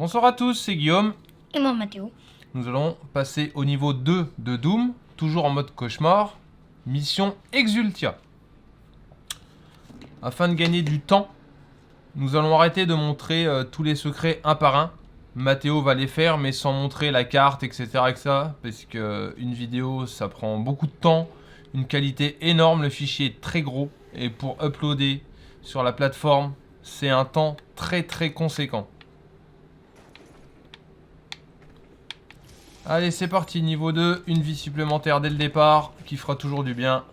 Bonsoir à tous, c'est Guillaume. Et moi, Mathéo. Nous allons passer au niveau 2 de Doom, toujours en mode cauchemar. Mission Exultia. Afin de gagner du temps, nous allons arrêter de montrer tous les secrets un par un. Mathéo va les faire, mais sans montrer la carte, etc. Parce que une vidéo, ça prend beaucoup de temps, une qualité énorme, le fichier est très gros. Et pour uploader sur la plateforme, c'est un temps très conséquent. Allez, c'est parti, niveau 2, une vie supplémentaire dès le départ, qui fera toujours du bien.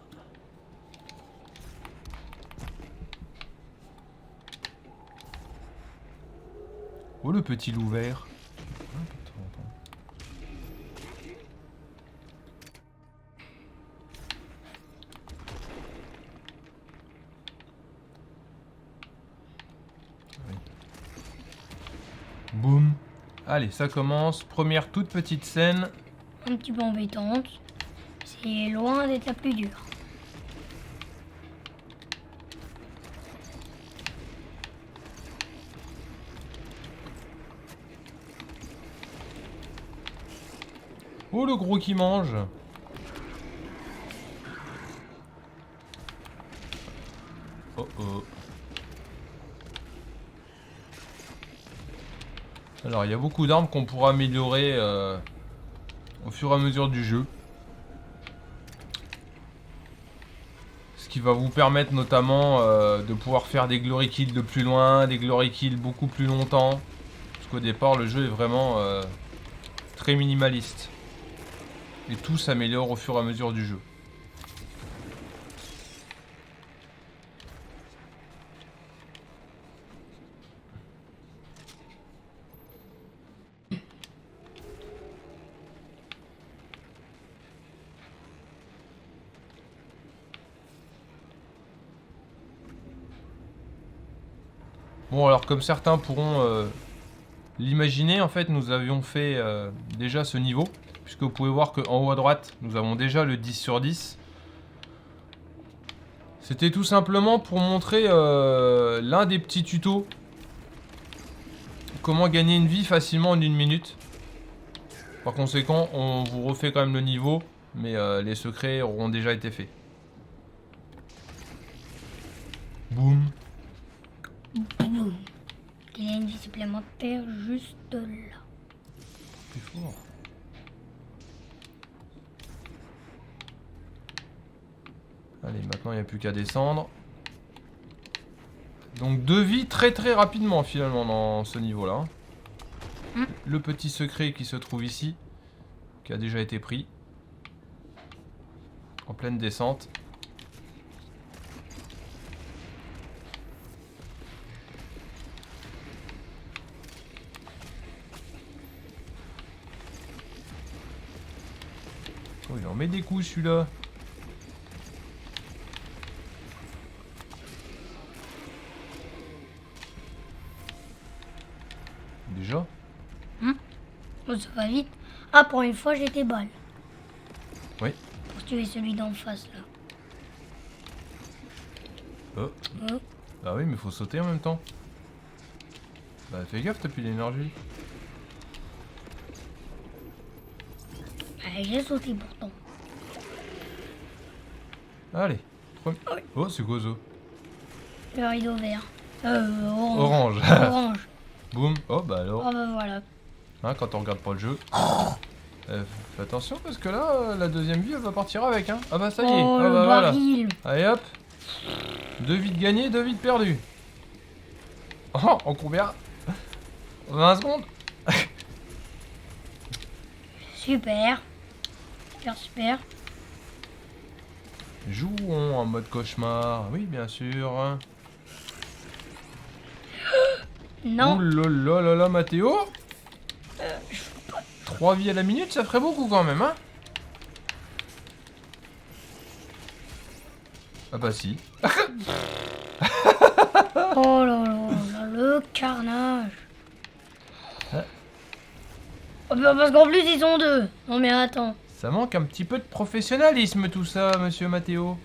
Oh, le petit loup vert. Boum. Allez, ça commence. Première toute petite scène. Un petit peu embêtante. C'est loin d'être la plus dure. Oh, le gros qui mange. Oh oh. Alors, il y a beaucoup d'armes qu'on pourra améliorer au fur et à mesure du jeu. Ce qui va vous permettre notamment de pouvoir faire des glory kills de plus loin, des glory kills beaucoup plus longtemps. Parce qu'au départ, le jeu est vraiment très minimaliste. Et tout s'améliore au fur et à mesure du jeu. Bon, alors comme certains pourront l'imaginer, en fait, nous avions fait déjà ce niveau. Puisque vous pouvez voir qu'en haut à droite, nous avons déjà le 10 sur 10. C'était tout simplement pour montrer l'un des petits tutos. Comment gagner une vie facilement en 1 minute. Par conséquent, on vous refait quand même le niveau. Mais les secrets auront déjà été faits. Boum. Boum. Il y a une vie supplémentaire juste là. Plus fort. Allez, maintenant il n'y a plus qu'à descendre. Donc 2 vies très rapidement finalement dans ce niveau-là. Le petit secret qui se trouve ici, qui a déjà été pris. En pleine descente. Oh, il en met des coups celui-là. Déjà? Oh, ça va vite. Ah, pour une fois, j'étais balle. Oui. Pour tuer celui d'en face, là. Oh. Oh. Ah oui, mais faut sauter en même temps. Bah fais gaffe, t'as plus d'énergie. Allez, j'ai sauté pourtant. Allez. Oui. Oh, c'est quoi ça? Le rideau vert. Orange. Orange. Orange. Boum. Oh, bah alors. Oh, bah voilà. Hein, quand on regarde pas le jeu. Fais attention parce que là, la deuxième vie, elle va partir avec. Hein. Ah bah ça y est. Oh, Ah le bah voilà. baril. Allez hop. 2 vies de gagnées, 2 vies de perdues. Oh, en combien? 20 secondes. Super. Super. Jouons en mode cauchemar. Oui, bien sûr. Non. Ouh là là là, Mathéo. 3 vies à la minute, ça ferait beaucoup quand même, hein? Ah bah si. Oh là là là, le carnage. Oh, bah, parce qu'en plus, ils sont deux. Non, mais attends. Ça manque un petit peu de professionnalisme tout ça, monsieur Mathéo.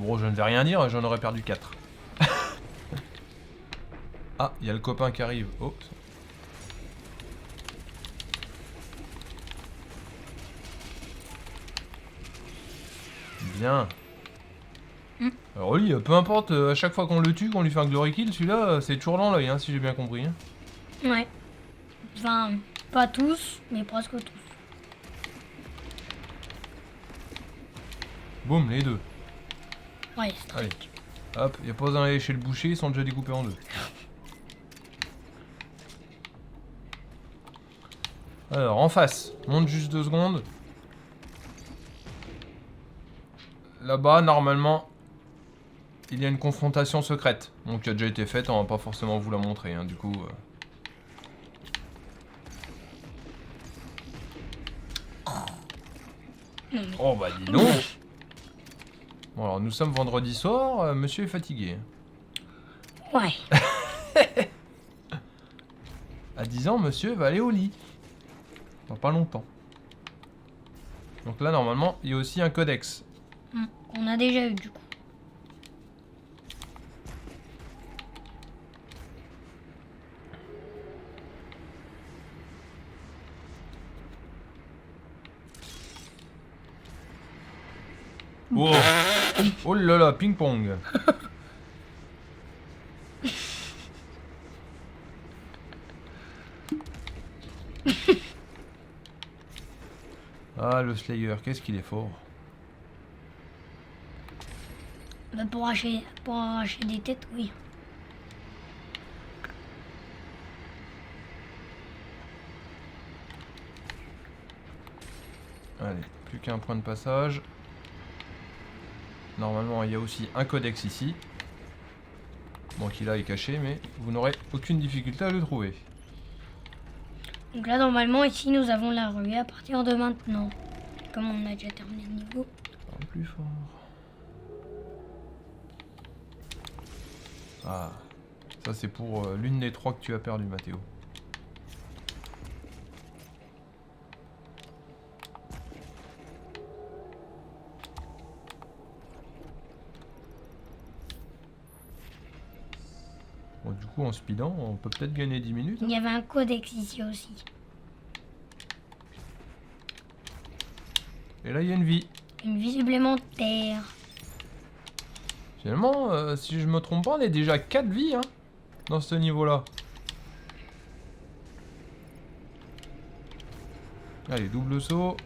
Bon, je ne vais rien dire, j'en aurais perdu 4. Ah, il y a le copain qui arrive. Oh. Bien. Alors Oli, peu importe, à chaque fois qu'on le tue, qu'on lui fait un glory kill, celui-là, c'est toujours dans l'œil, hein, si j'ai bien compris. Hein. Ouais. Enfin, pas tous, mais presque tous. Boum, les deux. Ouais, c'est très... Allez. Hop, il n'y a pas besoin d'aller chez le boucher, ils sont déjà découpés en deux. Alors, en face, monte juste 2 secondes. Là-bas, normalement, il y a une confrontation secrète. Donc, qui a déjà été faite, on va pas forcément vous la montrer, hein, du coup... Oh bah dis donc. Bon alors nous sommes vendredi soir, monsieur est fatigué. Ouais. À 10 ans, monsieur va aller au lit. Dans pas longtemps. Donc là normalement, il y a aussi un codex. On a déjà eu du coup. Oh, oh là là, ping-pong. Ah, le Slayer, qu'est-ce qu'il est fort. Bah, pour arracher des têtes, oui. Allez, plus qu'un point de passage. Normalement, il y a aussi un codex ici. Bon, qui là est caché, mais vous n'aurez aucune difficulté à le trouver. Donc là, normalement, ici, nous avons la rue à partir de maintenant. Comme on a déjà terminé le niveau. Parle plus fort. Ah, ça c'est pour l'une des 3 que tu as perdu, Mathéo. Bon, du coup, en speedant, on peut peut-être gagner 10 minutes. Il y avait un codex ici aussi. Et là, il y a une vie. Une vie supplémentaire. Finalement, si je me trompe pas, on est déjà 4 vies, hein, dans ce niveau-là. Allez, double saut.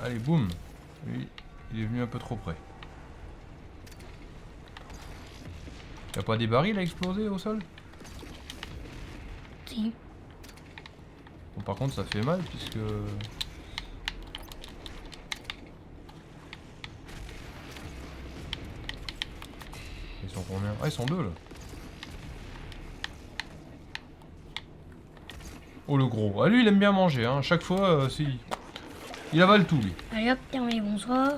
Allez, boum. Lui, il est venu un peu trop près. Y'a pas des barils à exploser au sol? Si. Bon, par contre, ça fait mal puisque... Ils sont combien? Ah, ils sont 2 là. Oh le gros. Ah lui, il aime bien manger, hein. Chaque fois, si... Il avale tout, lui. Allez hop, terminé, bonsoir.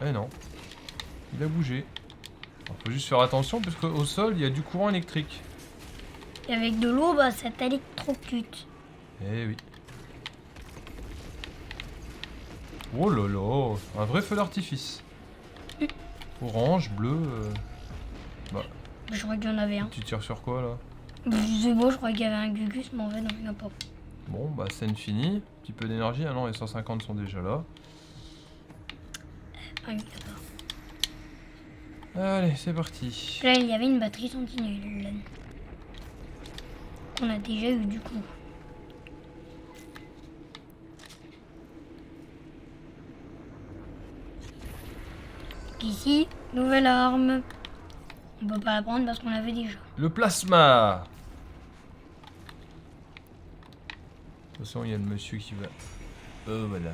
Eh non. Il a bougé. Alors, faut juste faire attention parce qu'au sol, il y a du courant électrique. Et avec de l'eau, bah ça t'électrocute. Eh oui. Oh là là, un vrai feu d'artifice. Orange, bleu. Bah, Je crois qu'il y en avait un. tu tires sur quoi là? C'est beau, je crois qu'il y avait un Gugus, mais en fait, non, il n'y en a pas. Bon, bah scène finie. Un petit peu d'énergie. Ah non, les 150 sont déjà là. Ah oui, d'accord. Allez, c'est parti. Là, il y avait une batterie sentinelle. Qu'on a déjà eu du coup. Ici, nouvelle arme. On peut pas la prendre parce qu'on l'avait déjà. Le plasma. De toute façon, il y a le monsieur qui va... voilà.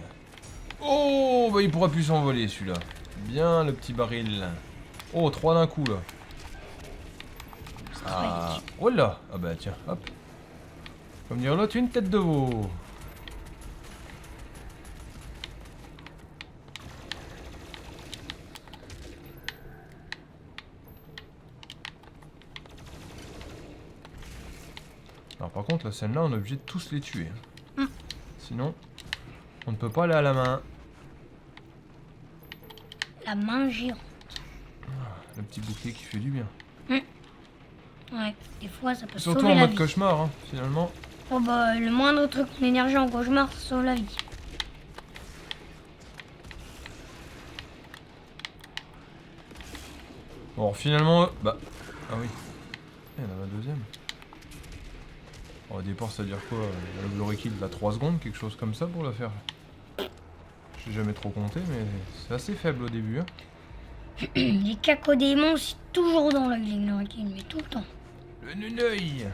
Oh, bah il pourra plus s'envoler celui-là. Bien le petit baril. Oh, 3 d'un coup là. Ah. Oh là. Ah bah tiens, hop. Comme dire l'autre, une tête de veau. Alors par contre, la scène là, on est obligé de tous les tuer. Mm. Sinon, on ne peut pas aller à la main. La main géante. Le petit bouclier qui fait du bien. Ouais, des fois ça peut Surtout sauver en la mode vie. cauchemar, hein, finalement. Oh bah, le moindre truc en énergie en cauchemar, ça sauve la vie. Bon, finalement, bah... Ah oui. Il y en a un deuxième. Bon, au départ, ça veut dire quoi? Le glory kill, il a 3 secondes, quelque chose comme ça pour la faire. Je sais jamais trop compté, mais c'est assez faible au début. Hein. Les cacodémons, c'est toujours dans l'œil, les Glorikills, mais tout le temps. Le neneuil.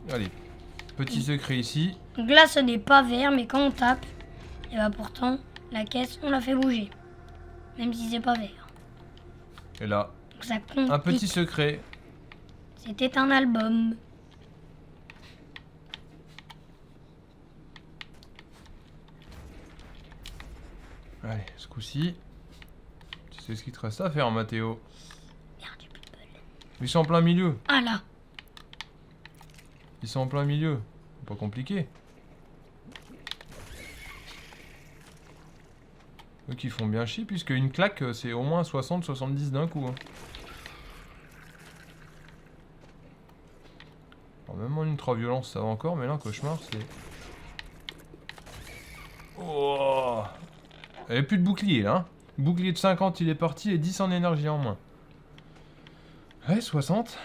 Allez, petit secret ici. Donc là, ce n'est pas vert, mais quand on tape, et bah pourtant, la caisse, on la fait bouger. Même si c'est pas vert. Et là, Donc ça compte. un petit secret. C'était un album. Allez, ce coup-ci. Tu sais ce qu'il te reste à faire, Mathéo. Merde, du people. Ils sont en plein milieu. Ah là. Ils sont en plein milieu. Pas compliqué. Eux qui font bien chier, puisque une claque, c'est au moins 60-70 d'un coup. Hein. Alors, même en ultra-violence, ça va encore, mais là, un cauchemar, c'est... Oh, il n'y a plus de bouclier, là. Hein. Bouclier de 50, il est parti, et 10 en énergie en moins. Ouais, 60.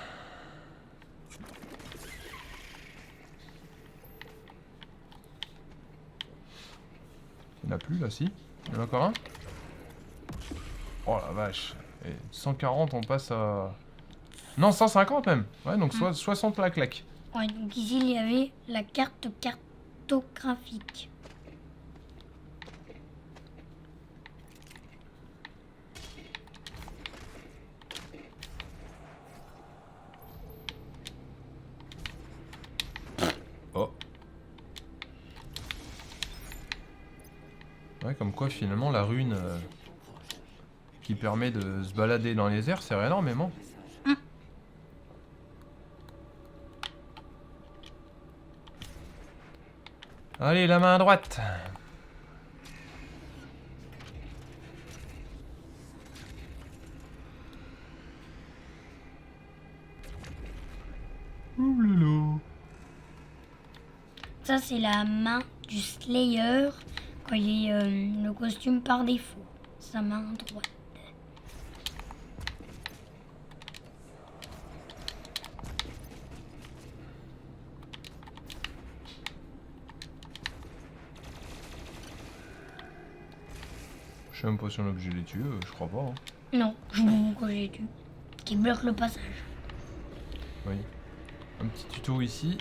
Il n'y en a plus, là, si. Il y en a encore un. Oh la vache. Et 140, on passe à... Non, 150 même. Ouais, donc 60 la claque. Ouais, donc ici, il y avait la carte cartographique. Oh. Ouais, comme quoi finalement la rune qui permet de se balader dans les airs sert énormément. Allez, la main à droite. Ouh. Ça, c'est la main du Slayer quand il est le costume par défaut. Sa main droite. Je sais même pas si on est obligé de les tuer, je crois pas. Hein. Non, je vois que j'ai dû. Qui bloque le passage. Oui. Un petit tuto ici.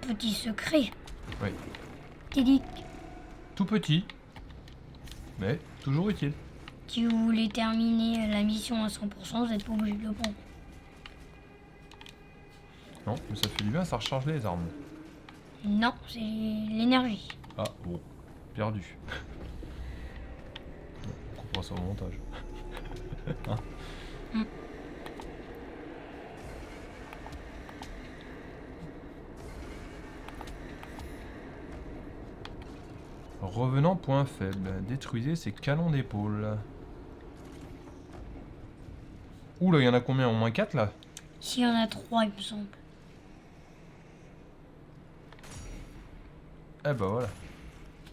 Petit secret. Oui. Tidic. Tout petit. Mais toujours utile. Si vous voulez terminer la mission à 100%, vous n'êtes pas obligé de le prendre. Non, mais ça fait du bien, ça recharge les armes. Non, c'est l'énergie. Ah, bon. Perdu. On coupera ça au montage. Hein Revenant point faible. Détruisez ces canons d'épaule. Ouh là, il y en a combien? Au moins 4 là? S'il y en a 3, il me semble. Eh bah voilà.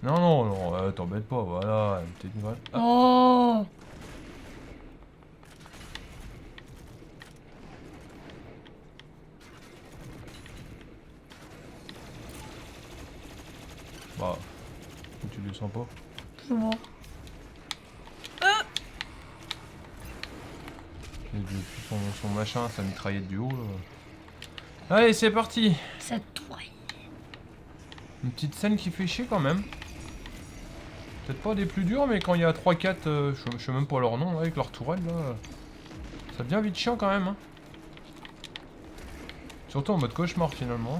Non, non, non, t'embête pas, voilà. Peut-être une vraie... Ah. Oh! Bah, tu le sens pas. Je vois. Et depuis son machin, sa mitraillette du haut là. Allez, c'est parti. Cette tourelle. Une petite scène qui fait chier quand même. Peut-être pas des plus durs, mais quand il y a 3-4, je sais même pas leur nom, là, avec leur tourelle là. Ça devient vite chiant quand même. Hein. Surtout en mode cauchemar finalement.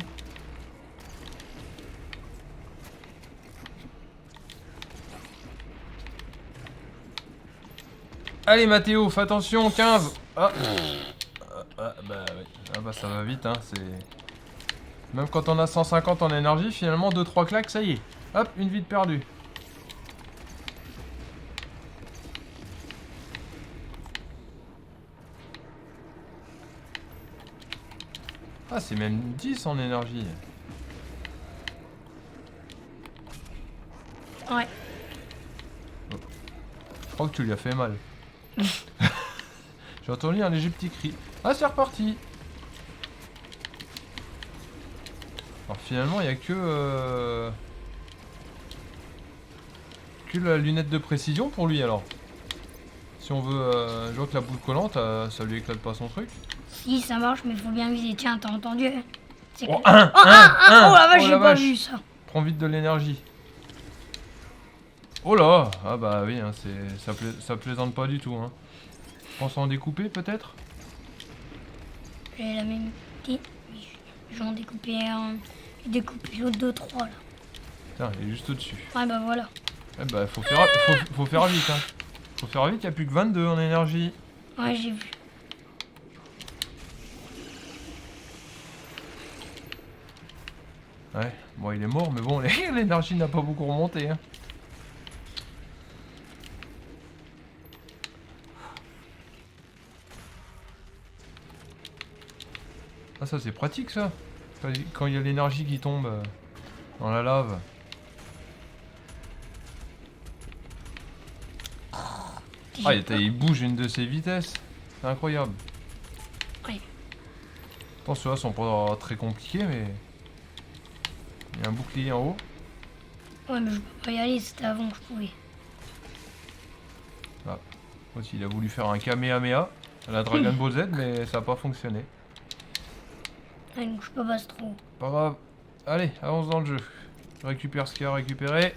Allez Mathéo, fais attention, 15. Ah. Bah ouais. Ah bah ça va vite hein, c'est... Même quand on a 150 en énergie, finalement 2-3 claques, ça y est. Hop, une vie de perdue. Ah, c'est même 10 en énergie. Ouais. Je crois que tu lui as fait mal. J'ai entendu un léger petit cri. Ah, c'est reparti. Alors finalement, il n'y a que la lunette de précision pour lui alors. Si on veut... je vois que la boule collante, ça lui éclate pas son truc. Si, ça marche, mais il faut bien viser. Tiens, t'as entendu? C'est Oh, que... Oh la vache, oh, j'ai la pas vache. vu ça. Prends vite de l'énergie. Oh là. Ah bah oui, hein, ça plaisante pas du tout. Hein. Pense en découper peut-être. J'ai la même idée. J'en découpé un. J'ai découpé l'autre 2-3 là. Tiens, il est juste au-dessus. Ouais, bah voilà. Eh bah faut faire vite. Hein. Faut faire vite, il n'y a plus que 22 en énergie. Ouais, j'ai vu. Ouais, bon il est mort, mais bon, l'énergie n'a pas beaucoup remonté. Hein. Ah ça c'est pratique ça. Quand il y a l'énergie qui tombe dans la lave. Ah il bouge une de ses vitesses. C'est incroyable. Ouais. Bon ceux-là sont pas très compliqués mais... Il y a un bouclier en haut. Ouais, mais je peux pas y aller, c'était avant que je pouvais. Ah. Aussi il a voulu faire un Kamehameha à la Dragon Ball Z mais ça n'a pas fonctionné. Ouais, donc je peux pas trop. Pas grave. Allez, avance dans le jeu. Je récupère ce qu'il y a à récupérer.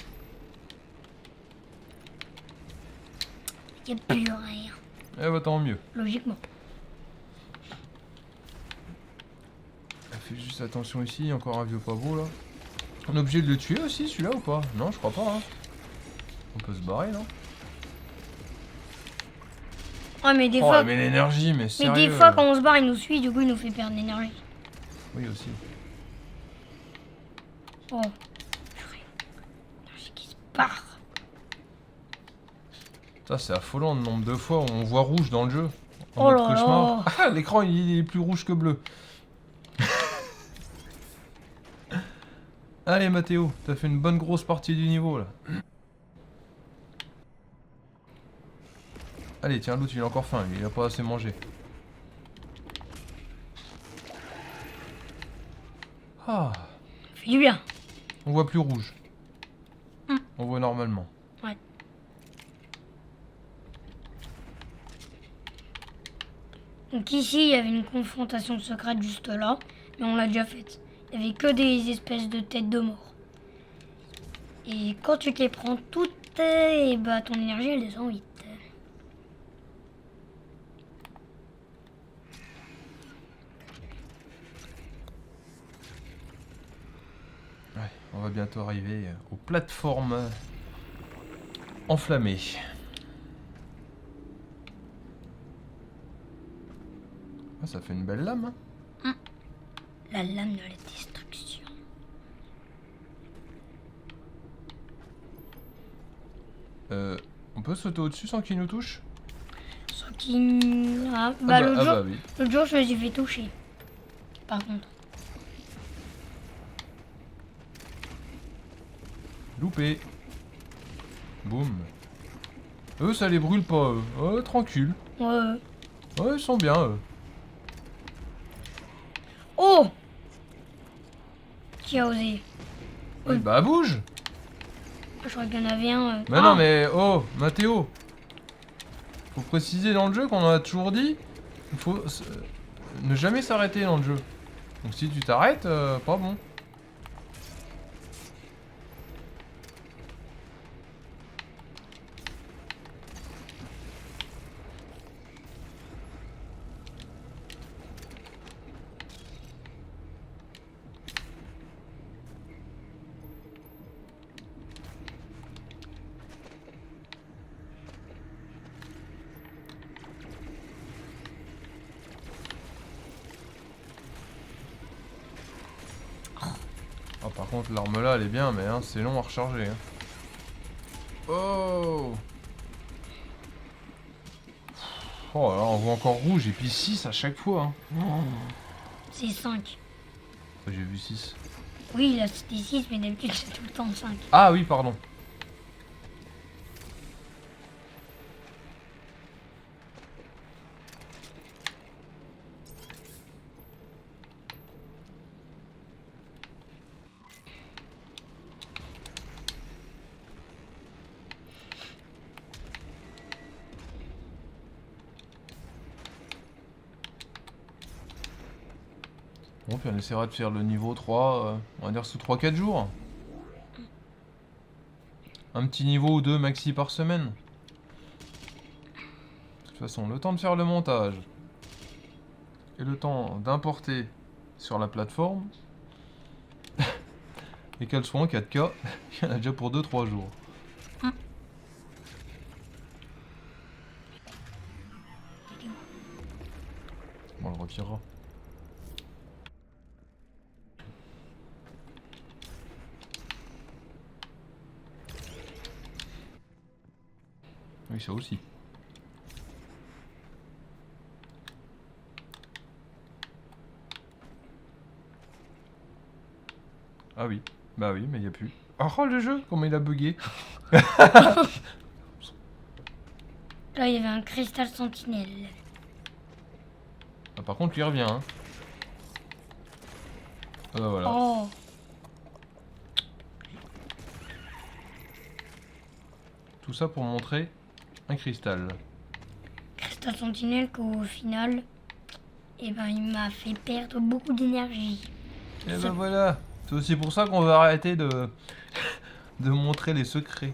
Y a plus rien. Eh bah tant mieux. Logiquement. Fais juste attention ici, il y a encore un vieux pavot là. On est obligé de le tuer aussi celui-là ou pas? Non, je crois pas. Hein. On peut se barrer, non? Ouais, mais des Oh, fois. mais l'énergie, mais sérieux. Mais des fois, quand on se barre, il nous suit, du coup, il nous fait perdre l'énergie. Oui, aussi. Oh. L'énergie qui se barre. Ça, c'est affolant le nombre de fois où on voit rouge dans le jeu. En Oh mode là cauchemar. là. Ah, l'écran il est plus rouge que bleu. Allez, Mathéo, t'as fait une bonne grosse partie du niveau là. Allez, tiens, l'autre il a encore faim, il a pas assez mangé. Ah, Fait du bien. on voit plus rouge. Hum. On voit normalement. Ouais. Donc ici, il y avait une confrontation secrète juste là, mais on l'a déjà faite. Il n'y avait que des espèces de têtes de mort. Et quand tu te les prends toutes, et bah ton énergie elle descend vite. Ouais, on va bientôt arriver aux plateformes enflammées. Ah, ça fait une belle lame. Hein. La lame de la destruction. On peut sauter au-dessus sans qu'il nous touche? Sauf qu'il... Ah, bah, oui. l'autre jour, je me suis fait toucher. Par contre. Loupé. Boum. Eux, ça les brûle pas, eux. Tranquille. Ouais. Ouais, ils sont bien, eux. Oh! Qui a osé? Oui, bah bouge. Je crois qu'il y en avait un. Mais non, mais oh, Mathéo. Faut préciser dans le jeu qu'on en a toujours dit. Il faut ne jamais s'arrêter dans le jeu. Donc si tu t'arrêtes, pas bon. Par contre, l'arme là, elle est bien, mais hein, c'est long à recharger. Hein. Oh! Oh là, on voit encore rouge et puis 6 à chaque fois. Hein. C'est 5. Oh, j'ai vu 6. Oui, là c'était 6, mais d'habitude c'est tout le temps 5. Ah oui, pardon. Bon, puis on essaiera de faire le niveau 3, on va dire sous 3-4 jours. Un petit niveau ou deux maxi par semaine. De toute façon, le temps de faire le montage et le temps d'importer sur la plateforme et qu'elle soit en 4K, il y en a déjà pour 2-3 jours. Bon, on le retirera. Oui, ça aussi. Ah oui. Bah oui, mais il n'y a plus. Oh le jeu, comment il a bugué. Là il y avait un cristal sentinelle. Ah, par contre, il revient. Hein. Ah bah voilà. Oh, Tout ça pour montrer un cristal. cristal sentinelle qu'au final, eh ben, il m'a fait perdre beaucoup d'énergie. Et bah voilà. C'est aussi pour ça qu'on va arrêter de de montrer les secrets.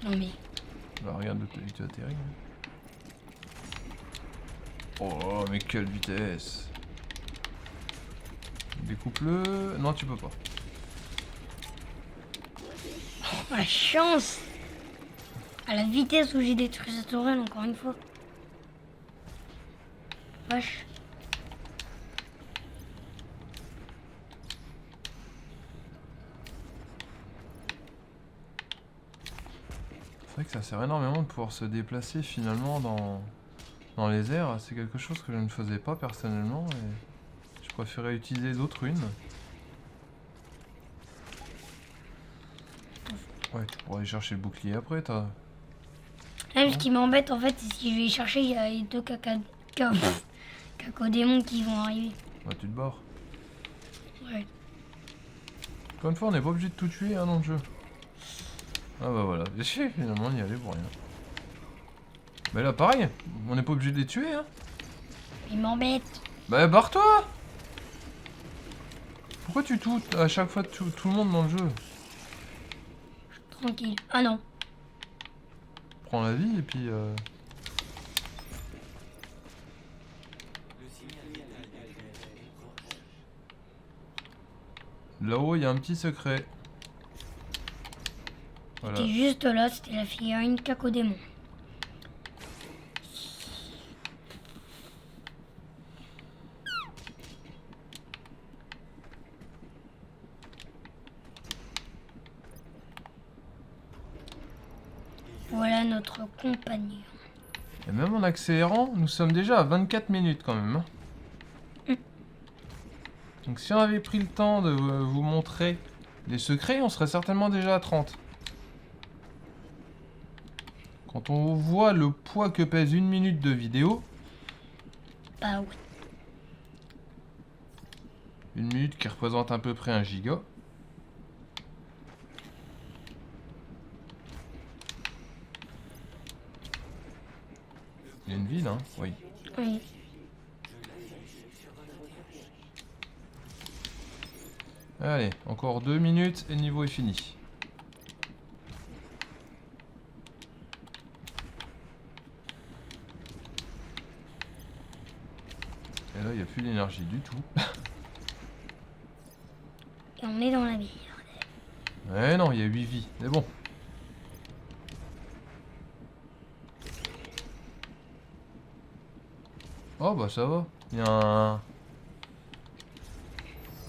Non mais, Bah regarde, tu atterris. Oh mais quelle vitesse. Découpe-le. Non, tu peux pas. la chance. À la vitesse où j'ai détruit cette tourelle encore une fois. Vache. C'est vrai que ça sert énormément de pouvoir se déplacer finalement dans les airs. C'est quelque chose que je ne faisais pas personnellement et je préférais utiliser d'autres runes. Ouais, tu pourrais aller chercher le bouclier après, t'as... Là, ce qui m'embête en fait, c'est si je vais y chercher, il y a les deux cacodémons qui vont arriver. Bah tu te barres. Ouais. Encore une fois, on n'est pas obligé de tout tuer hein, dans le jeu. Ah bah voilà, finalement on y allait pour rien. Mais là pareil, on n'est pas obligé de les tuer hein. Il m'embête. Bah barre-toi. Pourquoi tu tues à chaque fois tout le monde dans le jeu? Tranquille. Ah non. Prends la vie et puis... Là-haut, il y a un petit secret. Voilà. C'était juste là, c'était la figurine cacodémon. Voilà notre compagnon. Et même en accélérant, nous sommes déjà à 24 minutes quand même. Hein. Donc si on avait pris le temps de vous montrer les secrets, on serait certainement déjà à 30. Quand on voit le poids que pèse une minute de vidéo, Bah oui. une minute qui représente à peu près 1 giga, il y a une ville, hein, oui. Oui. Allez, encore 2 minutes et le niveau est fini. Et là, il n'y a plus d'énergie du tout. Et on est dans la ville. Ouais, non, il y a 8 vies. Mais bon, Oh bah ça va. Il y a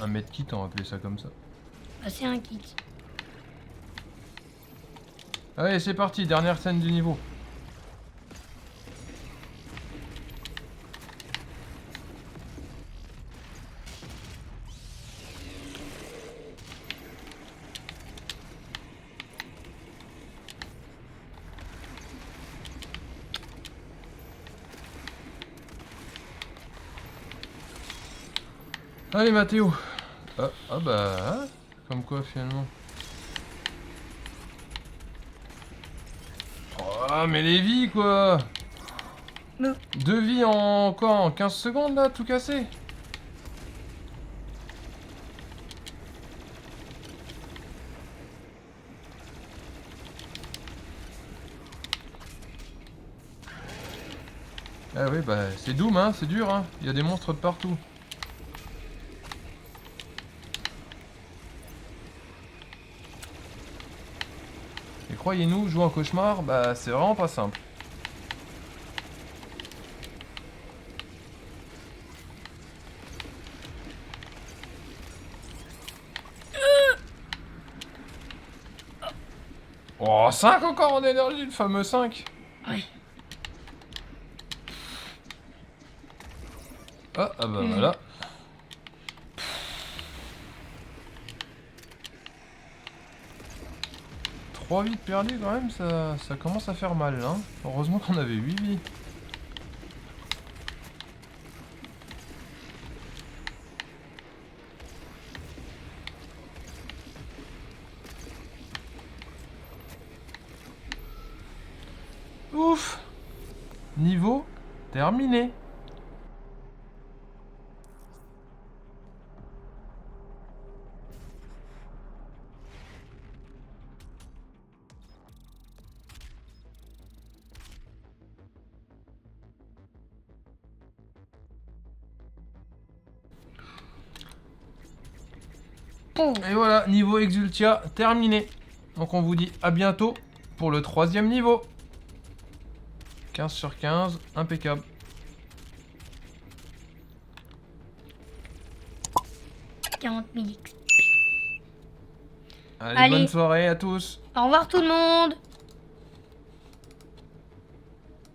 un medkit, on va appeler ça comme ça. Bah, c'est un kit. Allez, c'est parti, dernière scène du niveau. Allez Mathéo. Ah bah, hein, comme quoi finalement. Oh mais les vies quoi. Mais 2 vies en quoi, en 15 secondes là, tout cassé. Ah oui bah c'est Doom hein, c'est dur hein, il y a des monstres de partout. Et croyez-nous, jouer en cauchemar, bah c'est vraiment pas simple. Oh 5 encore en énergie, le fameux 5. ouais. Ah bah voilà. 3 vies perdues quand même, ça commence à faire mal hein. Heureusement qu'on avait 8 vies. Ouf. Niveau terminé. Oh. Et voilà, niveau Exultia terminé. Donc on vous dit à bientôt pour le 3e niveau. 15 sur 15, impeccable. 40 000 XP. Allez, Allez. bonne soirée à tous. Au revoir tout le monde.